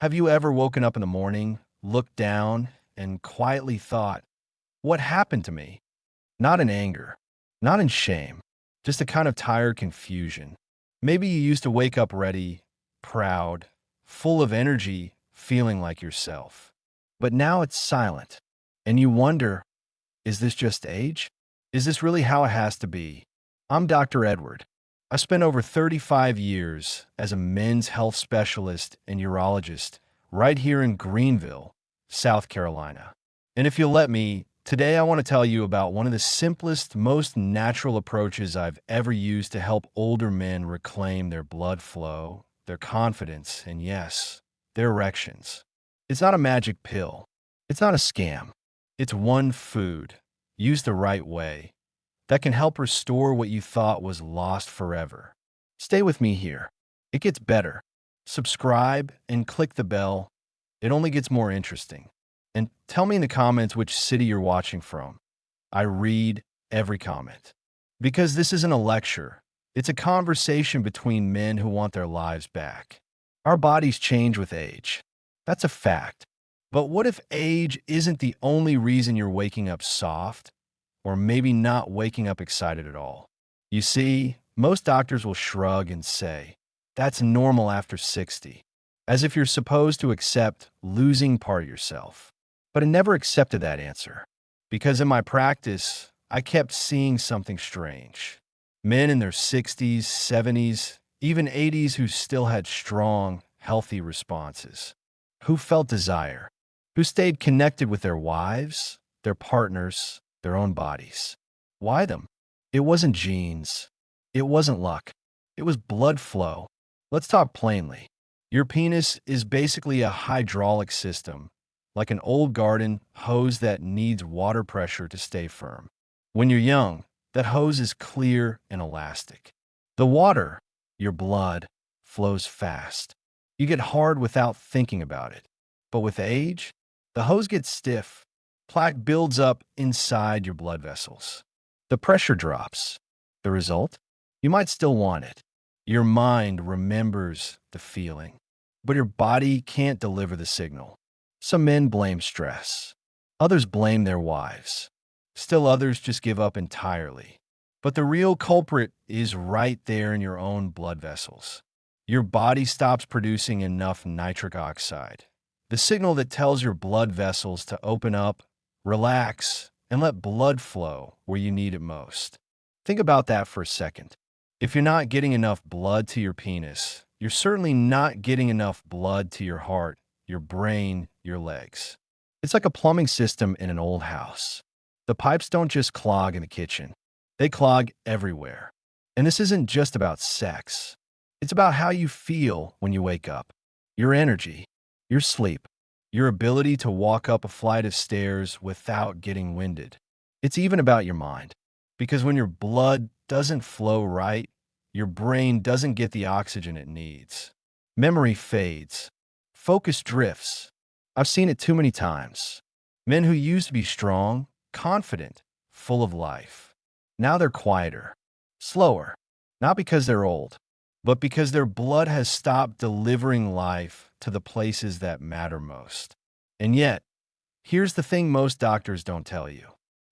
Have you ever woken up in the morning, looked down, and quietly thought, what happened to me? Not in anger, not in shame, just a kind of tired confusion. Maybe you used to wake up ready, proud, full of energy, feeling like yourself. But now it's silent, and you wonder, is this just age? Is this really how it has to be? I'm Dr. Edward. I spent over 35 years as a men's health specialist and urologist right here in Greenville, South Carolina. And if you'll let me, today I want to tell you about one of the simplest, most natural approaches I've ever used to help older men reclaim their blood flow, their confidence, and yes, their erections. It's not a magic pill. It's not a scam. It's one food, used the right way, that can help restore what you thought was lost forever. Stay with me here. It gets better. Subscribe and click the bell. It only gets more interesting. And tell me in the comments which city you're watching from. I read every comment. Because this isn't a lecture. It's a conversation between men who want their lives back. Our bodies change with age. That's a fact. But what if age isn't the only reason you're waking up soft? Or maybe not waking up excited at all. You see, most doctors will shrug and say, that's normal after 60, as if you're supposed to accept losing part of yourself. But I never accepted that answer, because in my practice, I kept seeing something strange. Men in their 60s, 70s, even 80s who still had strong, healthy responses, who felt desire, who stayed connected with their wives, their partners, their own bodies. Why them? It wasn't genes. It wasn't luck. It was blood flow. Let's talk plainly. Your penis is basically a hydraulic system, like an old garden hose that needs water pressure to stay firm. When you're young, that hose is clear and elastic. The water, your blood, flows fast. You get hard without thinking about it. But with age, the hose gets stiff. Plaque builds up inside your blood vessels. The pressure drops. The result? You might still want it. Your mind remembers the feeling, but your body can't deliver the signal. Some men blame stress. Others blame their wives. Still others just give up entirely. But the real culprit is right there in your own blood vessels. Your body stops producing enough nitric oxide, the signal that tells your blood vessels to open up, relax, and let blood flow where you need it most. Think about that for a second. If you're not getting enough blood to your penis, you're certainly not getting enough blood to your heart, your brain, your legs. It's like a plumbing system in an old house. The pipes don't just clog in the kitchen. They clog everywhere. And this isn't just about sex. It's about how you feel when you wake up, your energy, your sleep, your ability to walk up a flight of stairs without getting winded. It's even about your mind. Because when your blood doesn't flow right, your brain doesn't get the oxygen it needs. Memory fades. Focus drifts. I've seen it too many times. Men who used to be strong, confident, full of life. Now they're quieter, slower, not because they're old, but because their blood has stopped delivering life to the places that matter most. And yet, here's the thing most doctors don't tell you.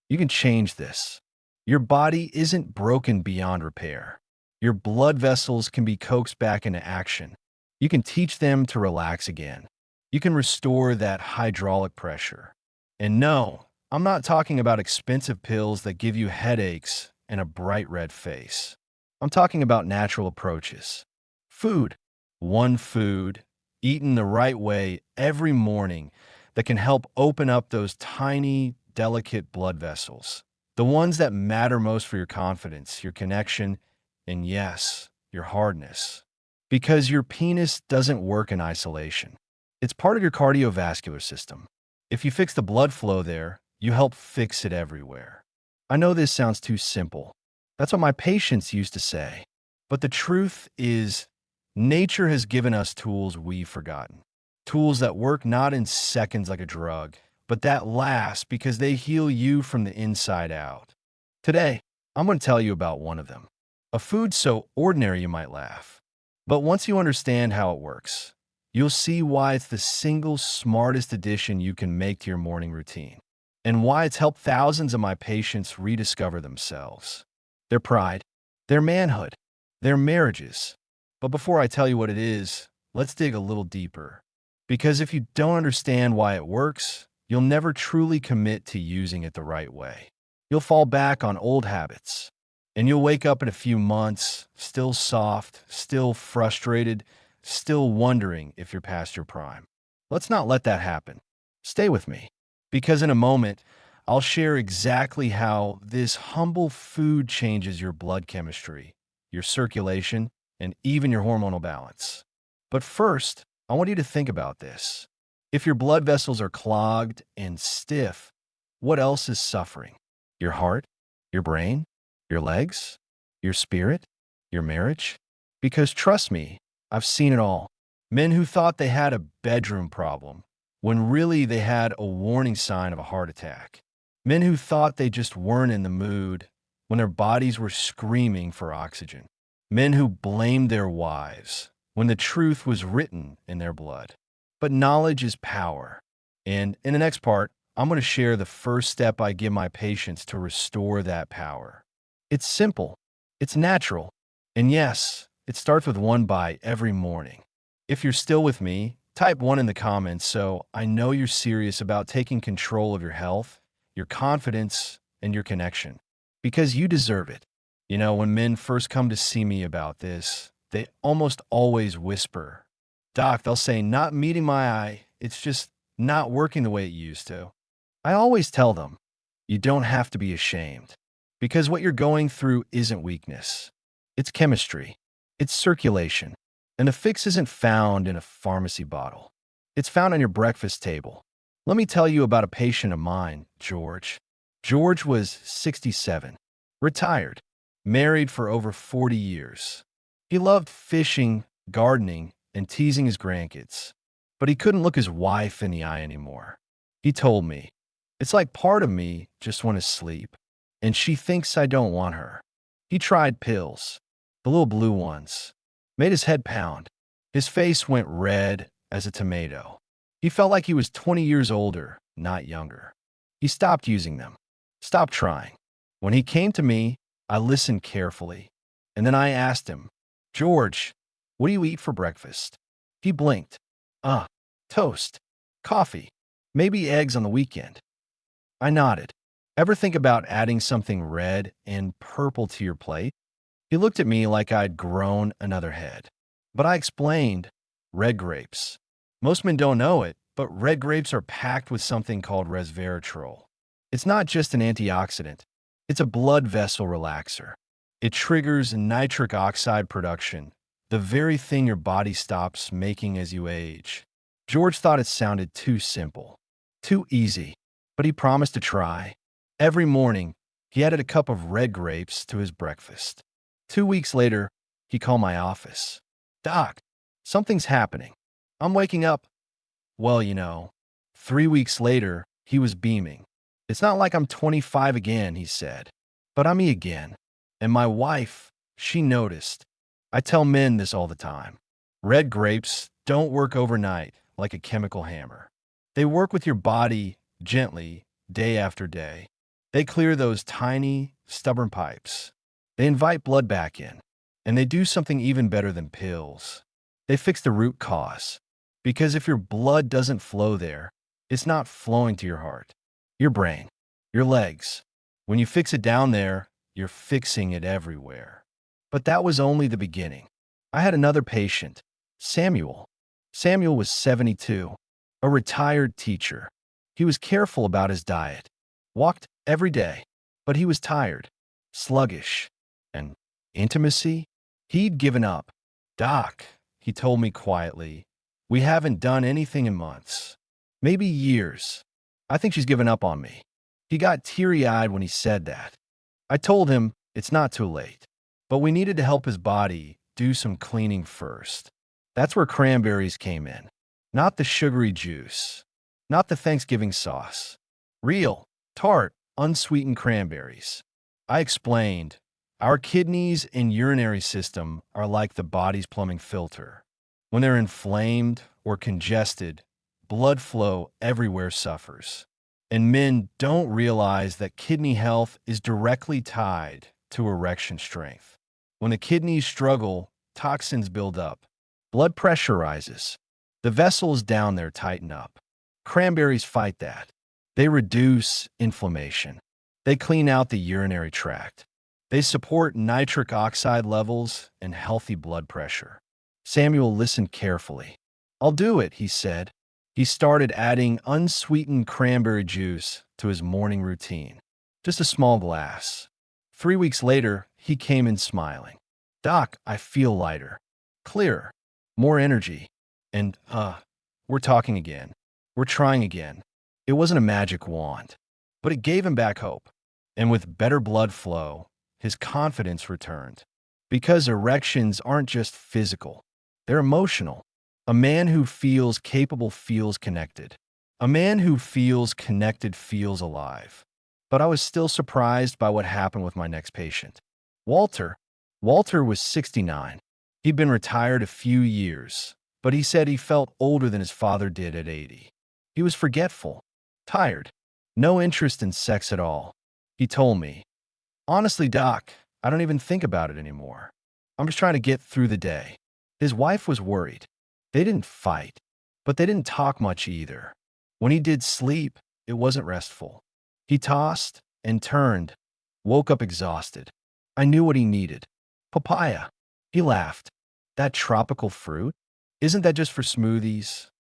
You can change this. Your body isn't broken beyond repair. Your blood vessels can be coaxed back into action. You can teach them to relax again. You can restore that hydraulic pressure. And no, I'm not talking about expensive pills that give you headaches and a bright red face. I'm talking about natural approaches. Food. One food, eaten the right way every morning, that can help open up those tiny, delicate blood vessels. The ones that matter most for your confidence, your connection, and yes, your hardness. Because your penis doesn't work in isolation. It's part of your cardiovascular system. If you fix the blood flow there, you help fix it everywhere. I know this sounds too simple. That's what my patients used to say. But the truth is, nature has given us tools we've forgotten. Tools that work not in seconds like a drug, but that last because they heal you from the inside out. Today, I'm going to tell you about one of them. A food so ordinary you might laugh. But once you understand how it works, You'll see why it's the single smartest addition you can make to your morning routine, and why it's helped thousands of my patients rediscover themselves, their pride, their manhood, their marriages. But before I tell you what it is, let's dig a little deeper. Because if you don't understand why it works, you'll never truly commit to using it the right way. You'll fall back on old habits, and you'll wake up in a few months, still soft, still frustrated, still wondering if you're past your prime. Let's not let that happen. Stay with me, because in a moment, I'll share exactly how this humble food changes your blood chemistry, your circulation, and even your hormonal balance. But first, I want you to think about this. If your blood vessels are clogged and stiff, what else is suffering? Your heart? Your brain? Your legs? Your spirit? Your marriage? Because trust me, I've seen it all. Men who thought they had a bedroom problem when really they had a warning sign of a heart attack. Men who thought they just weren't in the mood when their bodies were screaming for oxygen. Men who blamed their wives when the truth was written in their blood. But knowledge is power. And in the next part, I'm going to share the first step I give my patients to restore that power. It's simple, it's natural, and yes, it starts with one bite every morning. If you're still with me, type 1 in the comments so I know you're serious about taking control of your health, your confidence, and your connection. Because you deserve it. You know, when men first come to see me about this, they almost always whisper, "Doc," they'll say, "not meeting my eye, it's just not working the way it used to." I always tell them, you don't have to be ashamed. Because what you're going through isn't weakness. It's chemistry. It's circulation. And the fix isn't found in a pharmacy bottle. It's found on your breakfast table. Let me tell you about a patient of mine, George. George was 67, retired, married for over 40 years. He loved fishing, gardening, and teasing his grandkids. But he couldn't look his wife in the eye anymore. He told me, "It's like part of me just wants to sleep, and she thinks I don't want her." He tried pills, the little blue ones, made his head pound. His face went red as a tomato. He felt like he was 20 years older, not younger. He stopped using them, stopped trying. When he came to me, I listened carefully, and then I asked him, "George, what do you eat for breakfast?" He blinked. Toast, coffee, maybe eggs on the weekend." I nodded. "Ever think about adding something red and purple to your plate?" He looked at me like I'd grown another head. But I explained, red grapes. Most men don't know it, but red grapes are packed with something called resveratrol. It's not just an antioxidant. It's a blood vessel relaxer. It triggers nitric oxide production, the very thing your body stops making as you age. George thought it sounded too simple, too easy, but he promised to try. Every morning, he added a cup of red grapes to his breakfast. 2 weeks later, he called my office. "Doc, something's happening. I'm waking up." Well, 3 weeks later, he was beaming. "It's not like I'm 25 again," he said, "but I'm me again." And my wife, she noticed. I tell men this all the time. Red grapes don't work overnight like a chemical hammer. They work with your body gently, day after day. They clear those tiny, stubborn pipes. They invite blood back in. And they do something even better than pills. They fix the root cause. Because if your blood doesn't flow there, it's not flowing to your heart, your brain, your legs. When you fix it down there, you're fixing it everywhere. But that was only the beginning. I had another patient, Samuel. Samuel was 72, a retired teacher. He was careful about his diet, walked every day, but he was tired, sluggish, and intimacy? He'd given up. "Doc," he told me quietly, "we haven't done anything in months, maybe years. I think she's given up on me." He got teary-eyed when he said that. I told him it's not too late, but we needed to help his body do some cleaning first. That's where cranberries came in. Not the sugary juice, not the Thanksgiving sauce. Real, tart, unsweetened cranberries. I explained, our kidneys and urinary system are like the body's plumbing filter. When they're inflamed or congested, blood flow everywhere suffers. And men don't realize that kidney health is directly tied to erection strength. When the kidneys struggle, toxins build up. Blood pressure rises. The vessels down there tighten up. Cranberries fight that. They reduce inflammation. They clean out the urinary tract. They support nitric oxide levels and healthy blood pressure. Samuel listened carefully. "I'll do it," he said. He started adding unsweetened cranberry juice to his morning routine. Just a small glass. 3 weeks later, he came in smiling. "Doc, I feel lighter, clearer, more energy. And, we're talking again. We're trying again." It wasn't a magic wand, but it gave him back hope. And with better blood flow, his confidence returned. Because erections aren't just physical, they're emotional. A man who feels capable feels connected. A man who feels connected feels alive. But I was still surprised by what happened with my next patient. Walter. Walter was 69. He'd been retired a few years, but he said he felt older than his father did at 80. He was forgetful, tired, no interest in sex at all. He told me, "Honestly, Doc, I don't even think about it anymore. I'm just trying to get through the day." His wife was worried. They didn't fight, but they didn't talk much either. When he did sleep, it wasn't restful. He tossed and turned, woke up exhausted. I knew what he needed. Papaya. He laughed. "That tropical fruit? Isn't that just for smoothies?"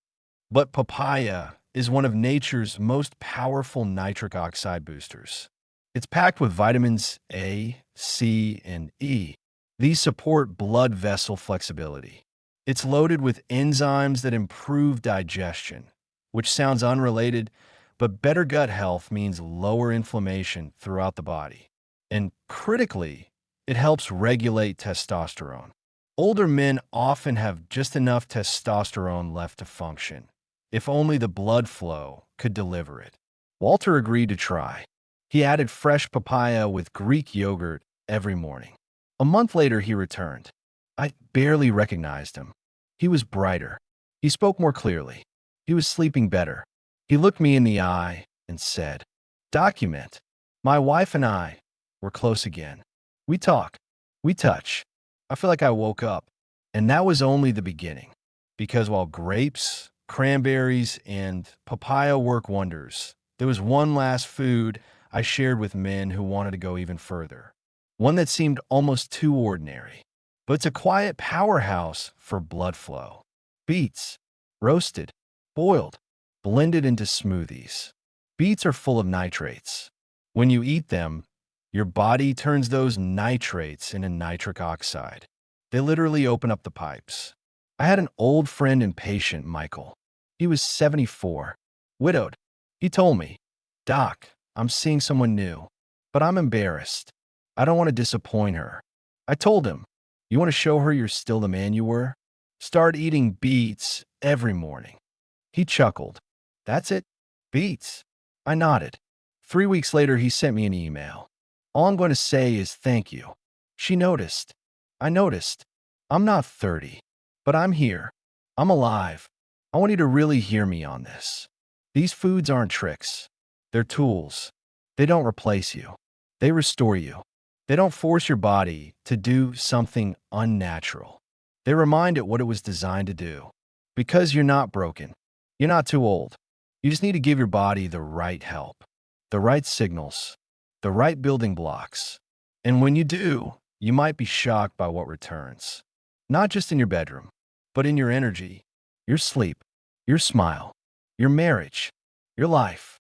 But papaya is one of nature's most powerful nitric oxide boosters. It's packed with vitamins A, C, and E. These support blood vessel flexibility. It's loaded with enzymes that improve digestion, which sounds unrelated, but better gut health means lower inflammation throughout the body. And critically, it helps regulate testosterone. Older men often have just enough testosterone left to function, if only the blood flow could deliver it. Walter agreed to try. He added fresh papaya with Greek yogurt every morning. A month later, he returned. I barely recognized him. He was brighter. He spoke more clearly. He was sleeping better. He looked me in the eye and said, "Document. My wife and I were close again. We talk. We touch. I feel like I woke up." And that was only the beginning. Because while grapes, cranberries, and papaya work wonders, there was one last food I shared with men who wanted to go even further. One that seemed almost too ordinary. But it's a quiet powerhouse for blood flow. Beets. Roasted, boiled, blended into smoothies. Beets are full of nitrates. When you eat them, your body turns those nitrates into nitric oxide. They literally open up the pipes. I had an old friend and patient, Michael. He was 74, widowed. He told me, "Doc, I'm seeing someone new, but I'm embarrassed. I don't want to disappoint her." I told him, "You want to show her you're still the man you were? Start eating beets every morning." He chuckled. "That's it? Beets?" I nodded. 3 weeks later, he sent me an email. "All I'm going to say is thank you." She noticed. I noticed. I'm not 30, but I'm here. I'm alive. I want you to really hear me on this. These foods aren't tricks. They're tools. They don't replace you. They restore you. They don't force your body to do something unnatural. They remind it what it was designed to do. Because you're not broken. You're not too old. You just need to give your body the right help, the right signals, the right building blocks. And when you do, you might be shocked by what returns. Not just in your bedroom, but in your energy, your sleep, your smile, your marriage, your life.